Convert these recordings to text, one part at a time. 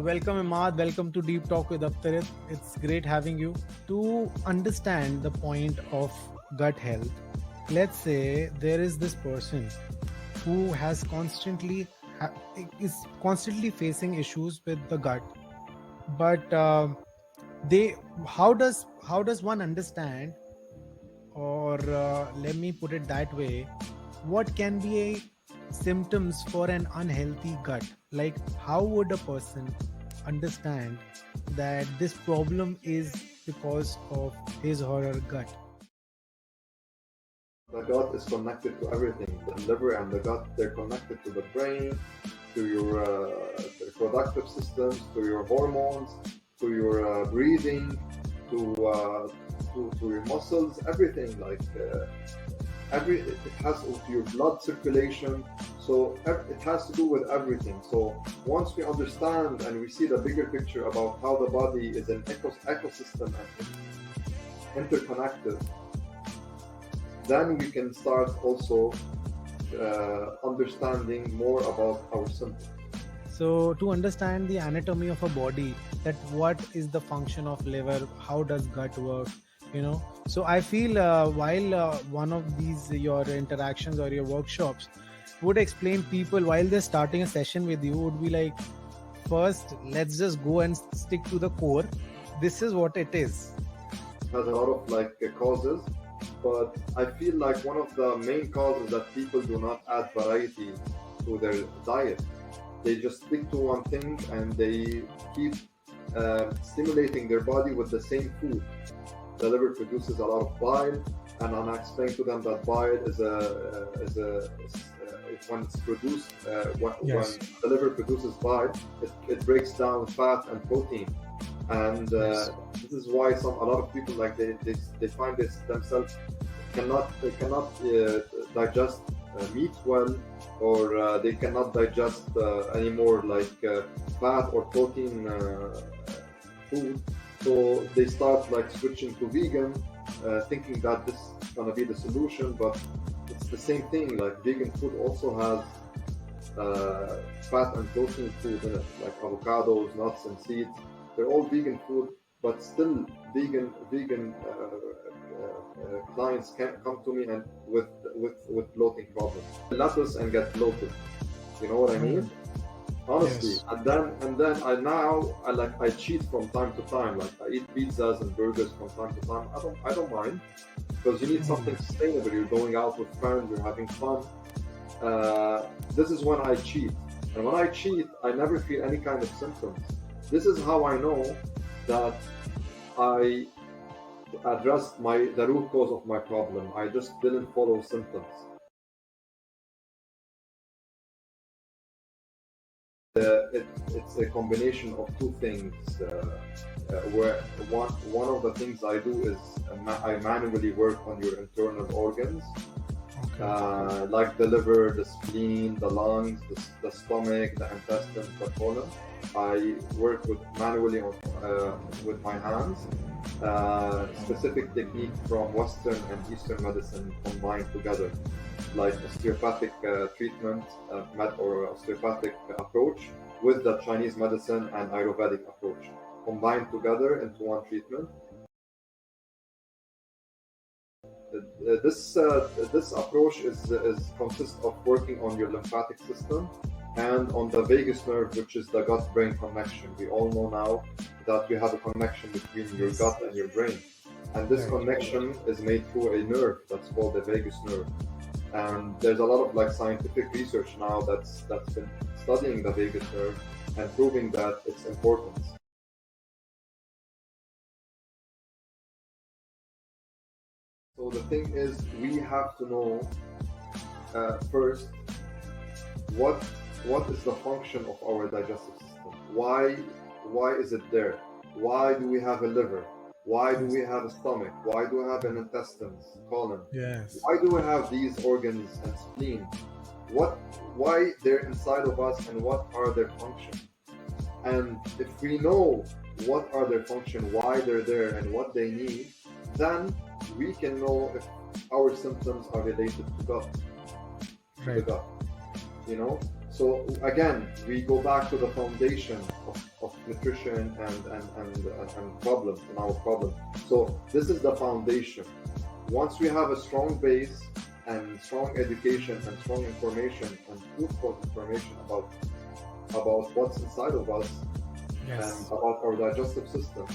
Welcome, Imad. Welcome to Deep Talk with Avtarit. It's great having you. To understand the point of gut health, let's say there is this person who is constantly facing issues with the gut, but they how does one understand, or let me put it that way, what can be a symptoms for an unhealthy gut? Like, how would a person understand that this problem is because of his or her gut? The gut is connected to everything. The liver and the gut, they're connected to the brain, to your reproductive systems, to your hormones, to your breathing, to your muscles, everything. It has to your blood circulation. So it has to do with everything. So once we understand and we see the bigger picture about how the body is an ecosystem and interconnected, then we can start also understanding more about our symptoms. So to understand the anatomy of a body, that what is the function of liver, how does gut work, so I feel while one of these your interactions or your workshops would explain people while they're starting a session with you, would be like, first let's just go and stick to the core. This is what it is. It has a lot of causes, but I feel like one of the main causes that people do not add variety to their diet. They just stick to one thing and they keep stimulating their body with the same food. The liver produces a lot of bile, and I explained to them that bile when it's produced, when the liver produces bile, it breaks down fat and protein, and this is why a lot of people they find themselves cannot digest meat well, or they cannot digest anymore fat or protein food. So they start switching to vegan, thinking that this is gonna be the solution, but it's the same thing. Vegan food also has fat and protein food in it, like avocados, nuts, and seeds. They're all vegan food, but still vegan clients can come to me and with bloating problems. Lettuce and get bloated. You know what I mean? Honestly. Yes. And then I cheat from time to time. I eat pizzas and burgers from time to time. I don't mind, because you need something sustainable. You're going out with friends, you're having fun. This is when I cheat. And when I cheat, I never feel any kind of symptoms. This is how I know that I addressed the root cause of my problem. I just didn't follow symptoms. It's a combination of two things. Where one of the things I do is I manually work on your internal organs, like the liver, the spleen, the lungs, the stomach, the intestines, the colon. I work manually with my hands. Specific technique from Western and Eastern medicine combined together, like osteopathic treatment or osteopathic approach with the Chinese medicine and Ayurvedic approach combined together into one treatment. This approach consists of working on your lymphatic system and on the vagus nerve, which is the gut-brain connection. We all know now that you have a connection between your gut and your brain, and this connection is made through a nerve that's called the vagus nerve. And there's a lot of scientific research now that's been studying the vagus nerve and proving that its importance. So the thing is, we have to know first what is the function of our digestive system. Why is it there? Why do we have a liver? Why do we have a stomach? Why do we have an intestines, colon? Yes. Why do we have these organs and spleen? Why they're inside of us, and what are their functions? And if we know what are their function, why they're there, and what they need, then we can know if our symptoms are related to gut. Right. The gut. So again, we go back to the foundation of nutrition and problems and our problems. So this is the foundation. Once we have a strong base and strong education and strong information and truthful information about what's inside of us and about our digestive system,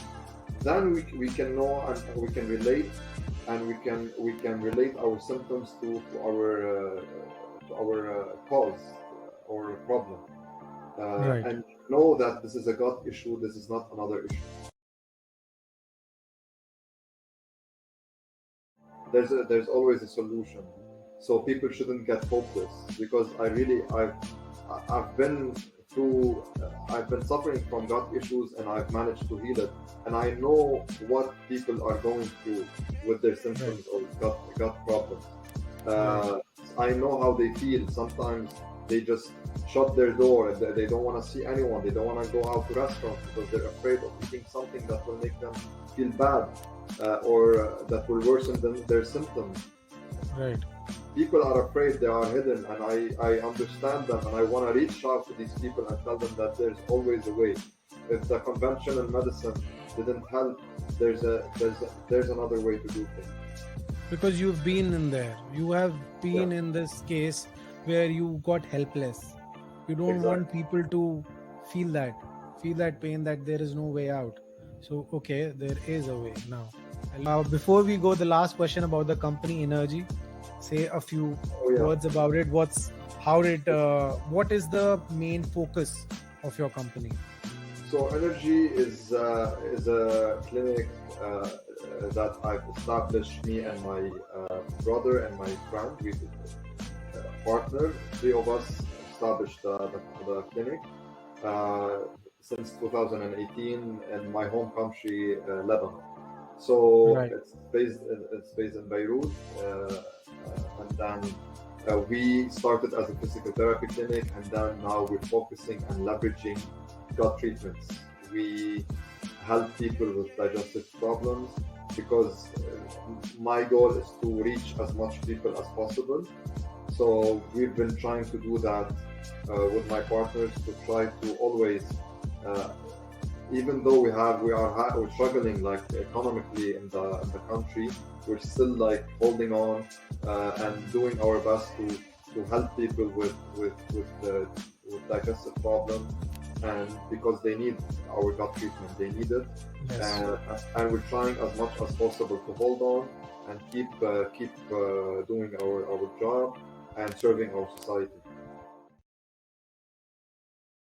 then we can know and we can relate, and we can relate our symptoms to our cause or problem, Right. and know that this is a gut issue. This is not another issue. There's always a solution. So people shouldn't get hopeless, because I've been through I've been suffering from gut issues, and I've managed to heal it, and I know what people are going through with their symptoms or gut problems. I know how they feel. Sometimes they just shut their door and they don't want to see anyone. They don't want to go out to restaurants because they're afraid of eating something that will make them feel bad, or that will worsen their symptoms. Right. People are afraid, they are hidden, and I understand them, and I want to reach out to these people and tell them that there's always a way. If the conventional medicine didn't help, there's another way to do things. Because you've been in there. You have been in this case where you got helpless. You don't want people to feel that pain, that there is no way out. So, okay, there is a way now. Before we go, the last question about the company Innergy. Say a few words about it. What is the main focus of your company? So Innergy is a clinic that I've established, me and my brother and my friend. We partner. Three of us established the clinic since 2018 in my home country, Lebanon. So it's based in Beirut, and then we started as a physical therapy clinic, and then now we're focusing on leveraging gut treatments. We help people with digestive problems, because my goal is to reach as much people as possible. So we've been trying to do that with my partners, to try to always, even though we're struggling like economically in the country, we're still like holding on and doing our best to help people with digestive problems, and because they need our gut treatment, they need it, and we're trying as much as possible to hold on and keep doing our job and serving our society.